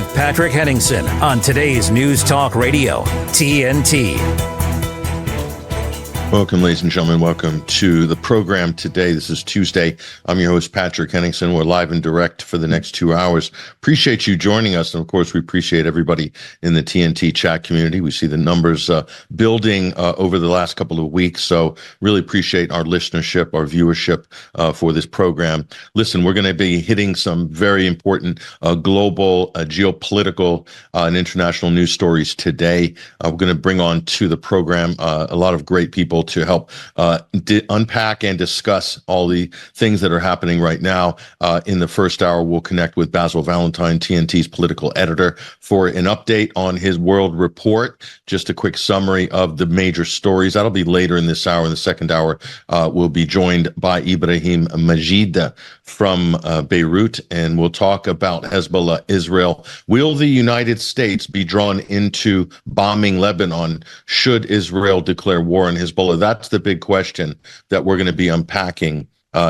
with Patrick Henningsen on today's News Talk Radio, TNT. Welcome, ladies and gentlemen. Welcome to the program today. This is Tuesday. I'm your host, Patrick Henningsen. We're live and direct for the next 2 hours. Appreciate you joining us. And of course, we appreciate everybody in the TNT chat community. We see the numbers building over the last couple of weeks. So really appreciate our listenership, our viewership for this program. Listen, we're going to be hitting some very important global, geopolitical, and international news stories today. We're going to bring on to the program a lot of great people to help unpack and discuss all the things that are happening right now. In the first hour, we'll connect with Basil Valentine, TNT's political editor, for an update on his World Report. Just a quick summary of the major stories. That'll be later in this hour. In the second hour, we'll be joined by Ibrahim Majid from Beirut, and we'll talk about Hezbollah, Israel. Will the United States be drawn into bombing Lebanon should Israel declare war on Hezbollah? That's the big question that we're going to be unpacking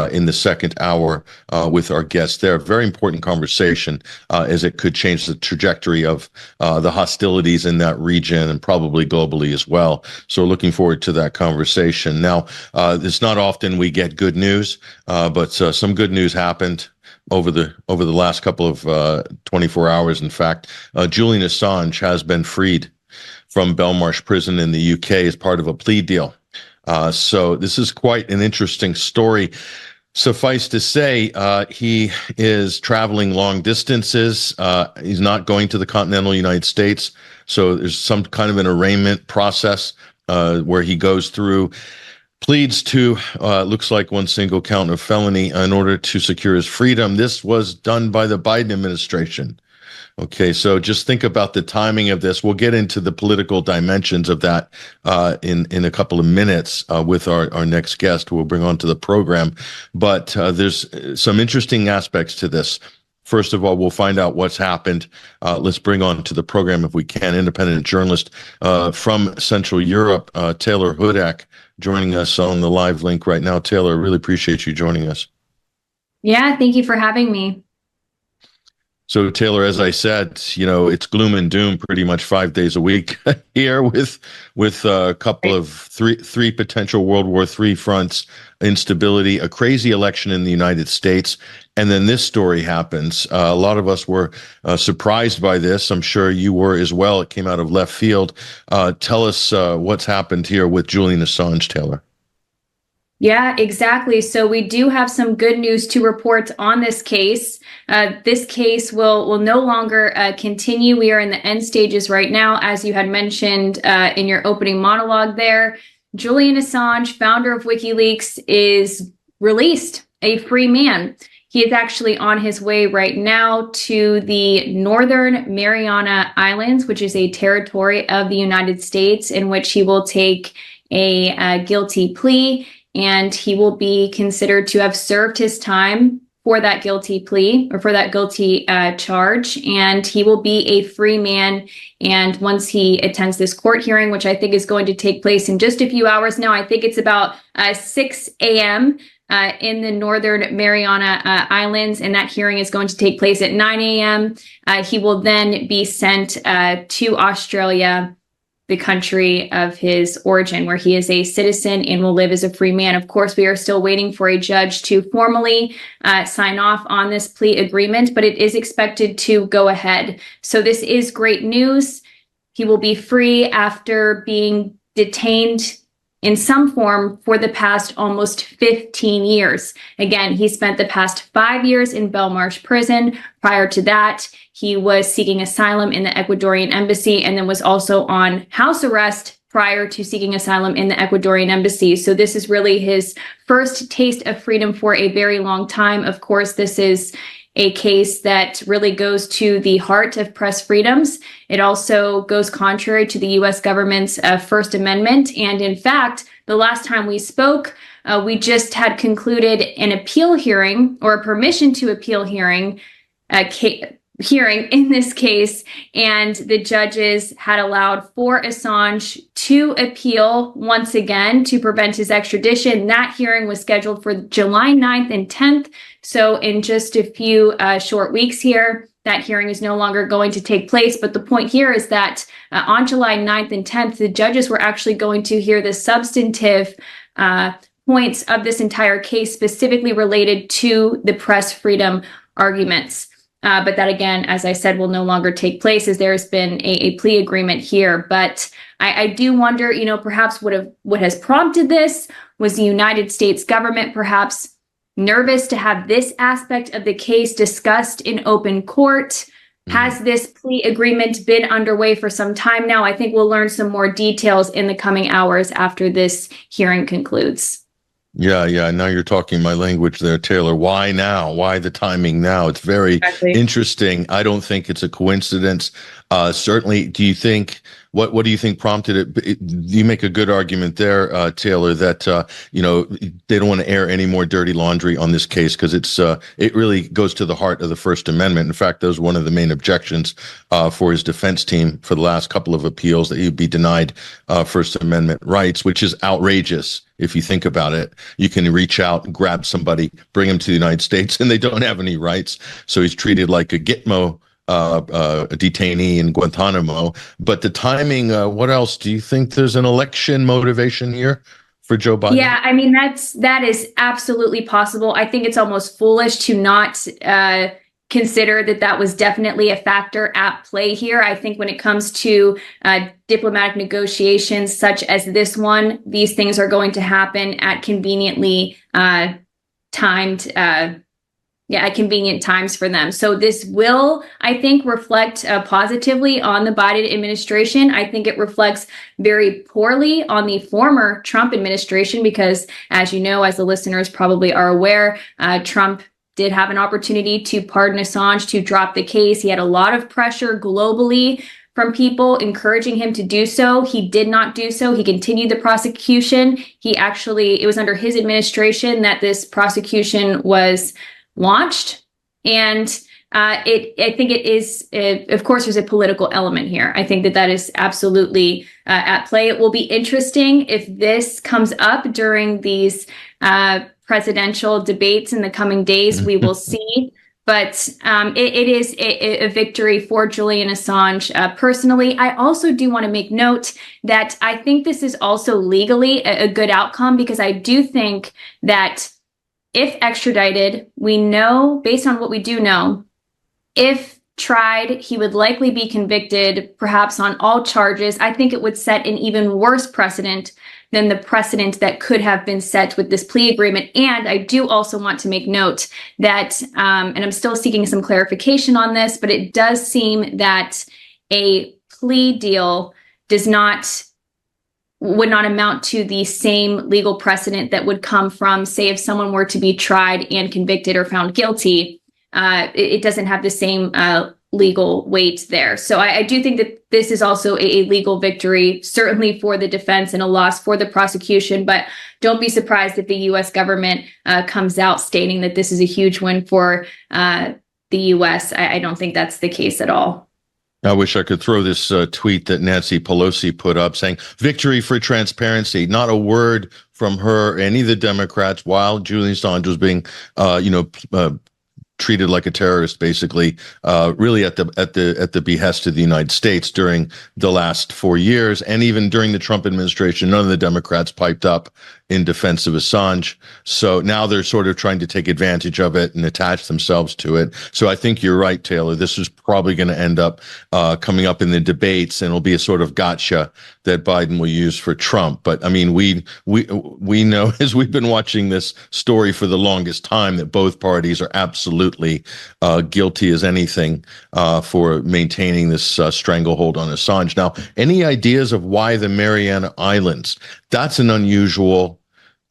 in the second hour with our guests there. Very important conversation as it could change the trajectory of the hostilities in that region and probably globally as well. So looking forward to that conversation. Now, it's not often we get good news, but some good news happened over the last couple of 24 hours. In fact, Julian Assange has been freed from Belmarsh prison in the UK as part of a plea deal. So this is quite an interesting story. Suffice to say, he is traveling long distances. He's not going to the continental United States. So there's some kind of an arraignment process where he goes through, pleads to, looks like one single count of felony in order to secure his freedom. This was done by the Biden administration. Okay, so just think about the timing of this. We'll get into the political dimensions of that in a couple of minutes with our next guest who we'll bring onto the program. But there's some interesting aspects to this. First of all, we'll find out what's happened. Let's bring on to the program, if we can, independent journalist from Central Europe, Taylor Hudak, joining us on the live link right now. Taylor, really appreciate you joining us. Yeah, thank you for having me. So, Taylor, as I said, you know, it's gloom and doom pretty much 5 days a week here with a couple of three potential World War III fronts, instability, a crazy election in the United States. And then this story happens. A lot of us were surprised by this. I'm sure you were as well. It came out of left field. Tell us what's happened here with Julian Assange, Taylor. Yeah, exactly. So we do have some good news to report on this case. This case will no longer continue. We are in the end stages right now, as you had mentioned in your opening monologue there. Julian Assange, founder of Wikileaks, is released, a free man. He is actually on his way right now to the Northern Mariana Islands, which is a territory of the United States, in which he will take a guilty plea. And he will be considered to have served his time for that guilty plea or for that guilty charge. And he will be a free man. And once he attends this court hearing, which I think is going to take place in just a few hours now, I think it's about 6 a.m. In the Northern Mariana Islands. And that hearing is going to take place at 9 a.m. He will then be sent to Australia, the country of his origin, where he is a citizen and will live as a free man. Of course, we are still waiting for a judge to formally sign off on this plea agreement, but it is expected to go ahead. So this is great news. He will be free after being detained in some form for the past almost 15 years. Again, he spent the past 5 years in Belmarsh prison. Prior to that, he was seeking asylum in the Ecuadorian embassy and then was also on house arrest prior to seeking asylum in the Ecuadorian embassy. So this is really his first taste of freedom for a very long time. Of course, this is a case that really goes to the heart of press freedoms. It also goes contrary to the U.S. government's First Amendment. And in fact, the last time we spoke, we just had concluded an appeal hearing or a permission to appeal hearing in this case, and the judges had allowed for Assange to appeal once again to prevent his extradition. That hearing was scheduled for July 9th and 10th. So in just a few short weeks here, that hearing is no longer going to take place. But the point here is that on July 9th and 10th, the judges were actually going to hear the substantive points of this entire case, specifically related to the press freedom arguments. But that, again, as I said, will no longer take place as there has been a plea agreement here. But I do wonder, perhaps what has prompted this was the United States government perhaps nervous to have this aspect of the case discussed in open court. Has this plea agreement been underway for some time now? I think we'll learn some more details in the coming hours after this hearing concludes. Yeah. Now you're talking my language there, Taylor. Why now? Why the timing now? It's very interesting. I don't think it's a coincidence. Certainly, do you think, what do you think prompted it? You make a good argument there, Taylor, that, they don't want to air any more dirty laundry on this case because it really goes to the heart of the First Amendment. In fact, that was one of the main objections for his defense team for the last couple of appeals, that he'd be denied First Amendment rights, which is outrageous. If you think about it, you can reach out and grab somebody, bring them to the United States, and they don't have any rights. So he's treated like a Gitmo detainee in Guantanamo. But the timing, what else? Do you think there's an election motivation here for Joe Biden? Yeah, I mean, that is absolutely possible. I think it's almost foolish to not consider that was definitely a factor at play here. I think when it comes to diplomatic negotiations such as this one, these things are going to happen at conveniently timed at convenient times for them. So this will, I think, reflect positively on the Biden administration. I think it reflects very poorly on the former Trump administration because, as you know, as the listeners probably are aware, Trump did have an opportunity to pardon Assange, to drop the case. He had a lot of pressure globally from people encouraging him to do so. He did not do so. He continued the prosecution. It was under his administration that this prosecution was launched. And I think it is, of course, there's a political element here. I think that is absolutely at play. It will be interesting if this comes up during these presidential debates in the coming days. We will see. But it is a victory for Julian Assange. Personally, I also do want to make note that I think this is also legally a good outcome, because I do think that if extradited, we know, based on what we do know, if tried, he would likely be convicted, perhaps on all charges. I think it would set an even worse precedent than the precedent that could have been set with this plea agreement. And I do also want to make note that, and I'm still seeking some clarification on this, but it does seem that a plea deal would not amount to the same legal precedent that would come from, say, if someone were to be tried and convicted or found guilty. It doesn't have the same legal weight there. So I do think that this is also a legal victory, certainly for the defense, and a loss for the prosecution. But don't be surprised if the U.S. government comes out stating that this is a huge win for the U.S. I don't think that's the case at all. I wish I could throw this tweet that Nancy Pelosi put up saying, "Victory for transparency." Not a word from her, any of the Democrats, while Julian Assange was being, treated like a terrorist, basically, really at the behest of the United States during the last 4 years, and even during the Trump administration. None of the Democrats piped up in defense of Assange. So now they're sort of trying to take advantage of it and attach themselves to it. So I think you're right, Taylor. This is probably going to end up coming up in the debates, and it'll be a sort of gotcha that Biden will use for Trump. But I mean, we know, as we've been watching this story for the longest time, that both parties are absolutely guilty as anything for maintaining this stranglehold on Assange. Now, any ideas of why the Mariana Islands? That's an unusual,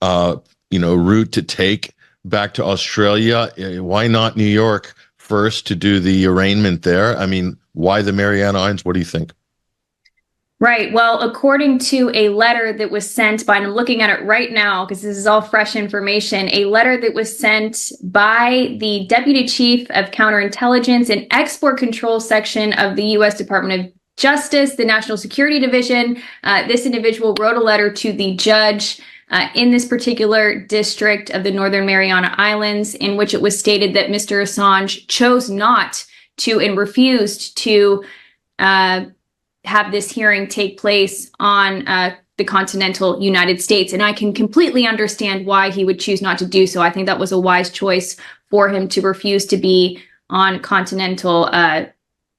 route to take back to Australia. Why not New York first to do the arraignment there? I mean, why the Mariana Islands? What do you think? Right. Well, according to a letter that was sent by, and I'm looking at it right now because this is all fresh information, a letter that was sent by the Deputy Chief of Counterintelligence and Export Control Section of the U.S. Department of Justice, the National Security Division. This individual wrote a letter to the judge in this particular district of the Northern Mariana Islands, in which it was stated that Mr. Assange chose not to and refused to have this hearing take place on the continental United States. And I can completely understand why he would choose not to do so. I think that was a wise choice for him to refuse to be on in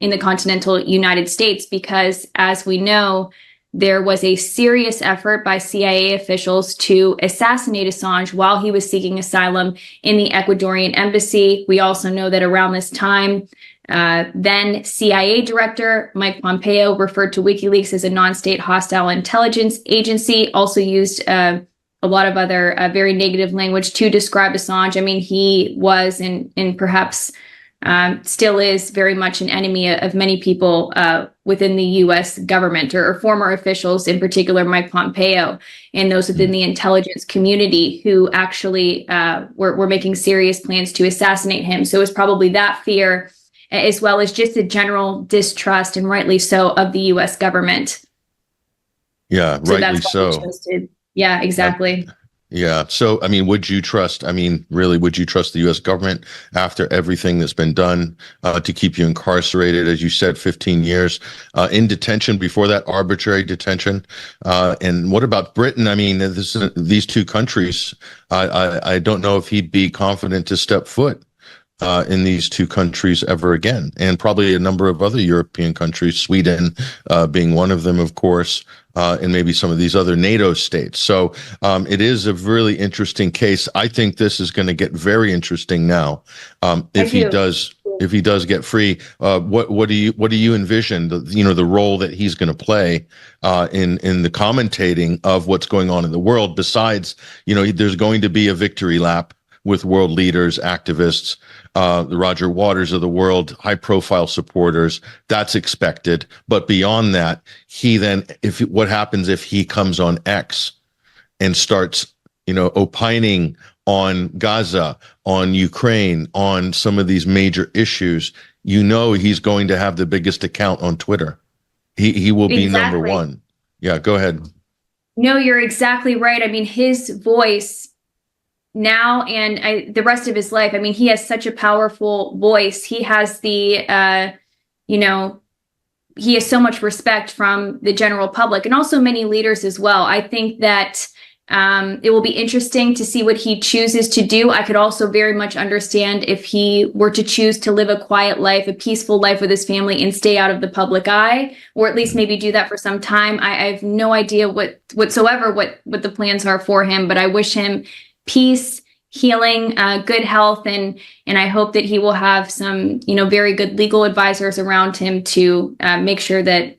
the continental United States, because as we know, there was a serious effort by CIA officials to assassinate Assange while he was seeking asylum in the Ecuadorian embassy. We also know that around this time, then CIA Director Mike Pompeo referred to Wikileaks as a non-state hostile intelligence agency, also used a lot of other very negative language to describe Assange. I mean, he was and perhaps still is very much an enemy of many people within the U.S. government, or former officials, in particular Mike Pompeo, and those within the intelligence community who actually were making serious plans to assassinate him. So it's probably that fear, as well as just a general distrust, and rightly so, of the U.S. government. Yeah, So rightly that's so. why we chose to, yeah, exactly. Yeah. So, I mean, would you trust the U.S. government after everything that's been done to keep you incarcerated, as you said, 15 years in detention, before that arbitrary detention? And what about Britain? I mean, these two countries, I don't know if he'd be confident to step foot in these two countries ever again, and probably a number of other European countries, Sweden being one of them, of course, and maybe some of these other NATO states. So it is a really interesting case. I think this is going to get very interesting now. If he does get free, what do you envision the role that he's going to play in the commentating of what's going on in the world? Besides, there's going to be a victory lap with world leaders, activists, the Roger Waters of the world, high-profile supporters. That's expected. But beyond that, what happens if he comes on X and starts, opining on Gaza, on Ukraine, on some of these major issues? He's going to have the biggest account on Twitter. He will be number one. Yeah, go ahead. No, you're exactly right. I mean, his voice now and the rest of his life, I mean, he has such a powerful voice. He has he has so much respect from the general public and also many leaders as well. I think that it will be interesting to see what he chooses to do. I could also very much understand if he were to choose to live a quiet life, a peaceful life with his family, and stay out of the public eye, or at least maybe do that for some time. I have no idea whatsoever what the plans are for him, but I wish him peace, healing, good health, and I hope that he will have some, very good legal advisors around him to make sure that,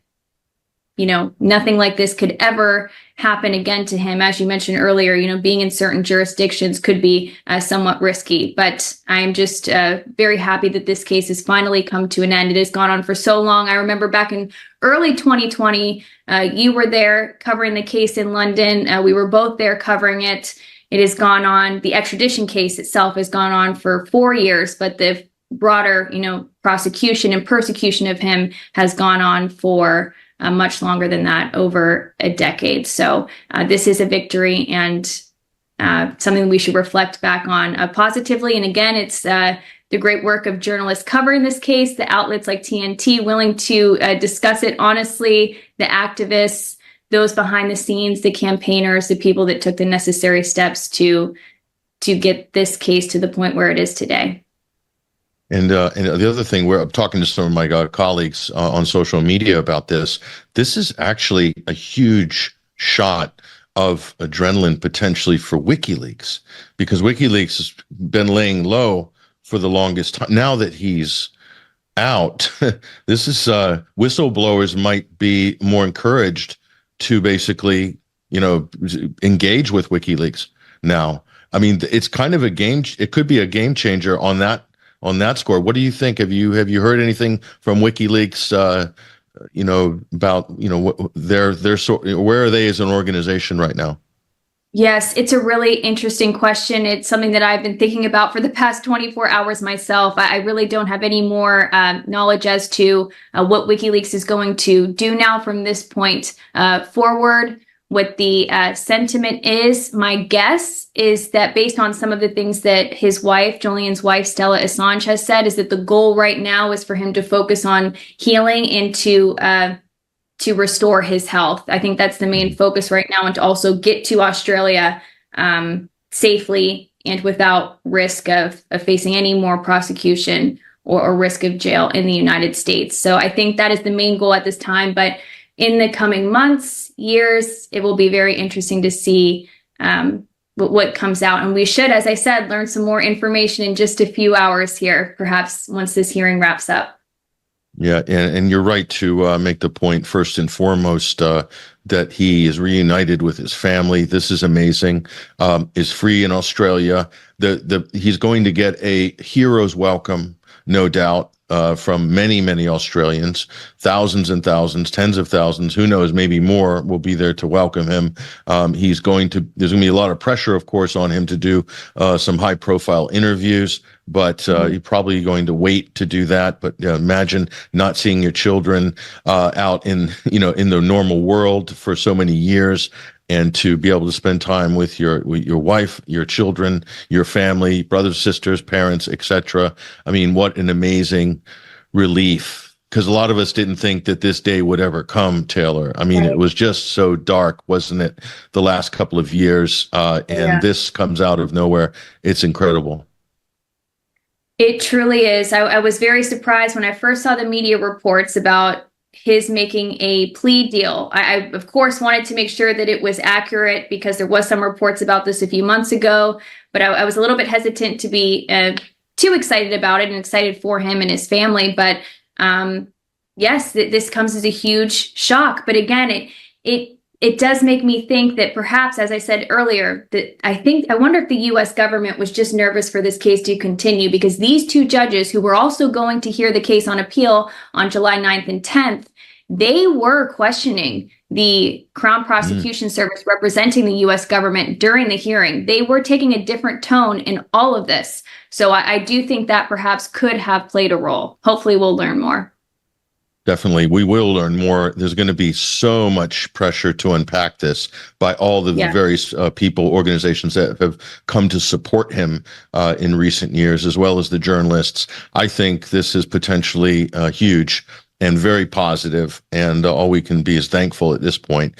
nothing like this could ever happen again to him. As you mentioned earlier, being in certain jurisdictions could be somewhat risky, but I'm just very happy that this case has finally come to an end. It has gone on for so long. I remember back in early 2020, you were there covering the case in London. We were both there covering it. It has gone on, the extradition case itself has gone on for 4 years, but the broader, prosecution and persecution of him has gone on for much longer than that, over a decade. So this is a victory and something we should reflect back on positively. And again, it's the great work of journalists covering this case, the outlets like TNT willing to discuss it honestly, the activists, those behind the scenes, the campaigners, the people that took the necessary steps to get this case to the point where it is today. And the other thing, I'm talking to some of my colleagues on social media about this. This is actually a huge shot of adrenaline potentially for WikiLeaks, because WikiLeaks has been laying low for the longest time. Now that he's out, this is whistleblowers might be more encouraged to basically, engage with WikiLeaks now. I mean, it's kind of it could be a game changer on that score. What do you think? Have you heard anything from WikiLeaks, about, where are they as an organization right now? Yes, it's a really interesting question. It's something that I've been thinking about for the past 24 hours myself. I really don't have any more knowledge as to what WikiLeaks is going to do now from this point forward. what the sentiment is. My guess is that based on some of the things that his wife, Julian's wife, Stella Assange, has said, is that the goal right now is for him to focus on healing and to restore his health. I think that's the main focus right now, and to also get to Australia safely and without risk of facing any more prosecution or risk of jail in the United States. So I think that is the main goal at this time. But in the coming months, years, it will be very interesting to see what comes out. And we should, as I said, learn some more information in just a few hours here, perhaps once this hearing wraps up. Yeah, and you're right to make the point, first and foremost, that he is reunited with his family. This is amazing. Is free in Australia. He's going to get a hero's welcome, no doubt, from many, many Australians. Thousands and thousands, tens of thousands, who knows, maybe more, will be there to welcome him. There's going to be a lot of pressure, of course, on him to do some high-profile interviews, but you're probably going to wait to do that. But imagine not seeing your children out in the normal world for so many years, and to be able to spend time with your wife, your children, your family, brothers, sisters, parents, etc. I mean, what an amazing relief, because a lot of us didn't think that this day would ever come, Taylor. I mean, It was just so dark, wasn't it, the last couple of years? This comes out of nowhere. It's incredible. It truly is. I was very surprised when I first saw the media reports about his making a plea deal. I of course wanted to make sure that it was accurate, because there was some reports about this a few months ago, but I was a little bit hesitant to be too excited about it, and excited for him and his family. But yes, this comes as a huge shock. But again, it does make me think that perhaps, as I said earlier, that I wonder if the U.S. government was just nervous for this case to continue, because these two judges, who were also going to hear the case on appeal on July 9th and 10th, they were questioning the Crown Prosecution Service representing the U.S. government during the hearing. They were taking a different tone in all of this. So I do think that perhaps could have played a role. Hopefully we'll learn more. Definitely. We will learn more. There's going to be so much pressure to unpack this by all the various people, organizations that have come to support him in recent years, as well as the journalists. I think this is potentially huge and very positive, and all we can be is thankful at this point.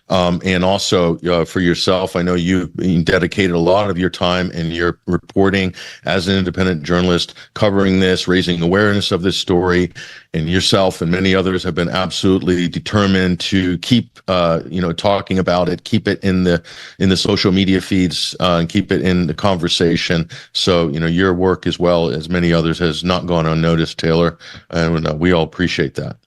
And also for yourself, I know you've dedicated a lot of your time and your reporting as an independent journalist, covering this, raising awareness of this story, and yourself and many others have been absolutely determined to keep talking about it, keep it in the social media feeds, and keep it in the conversation. So your work, as well as many others, has not gone unnoticed, Taylor, and we all appreciate that.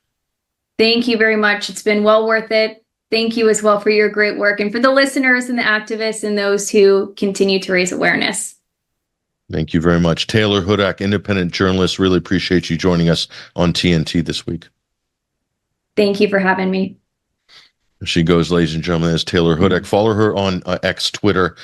Thank you very much. It's been well worth it. Thank you as well for your great work, and for the listeners and the activists and those who continue to raise awareness. Thank you very much. Taylor Hudak, independent journalist. Really appreciate you joining us on TNT this week. Thank you for having me. She goes, ladies and gentlemen, as Taylor Hudak. Follow her on X, Twitter.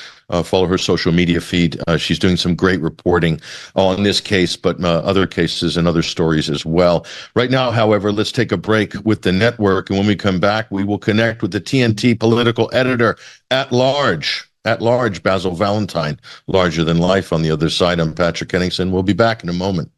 Follow her social media feed. She's doing some great reporting on this case, but other cases and other stories as well. Right now, however, let's take a break with the network. And when we come back, we will connect with the TNT political editor at large, Basil Valentine, larger than life. On the other side, I'm Patrick Henningsen. We'll be back in a moment.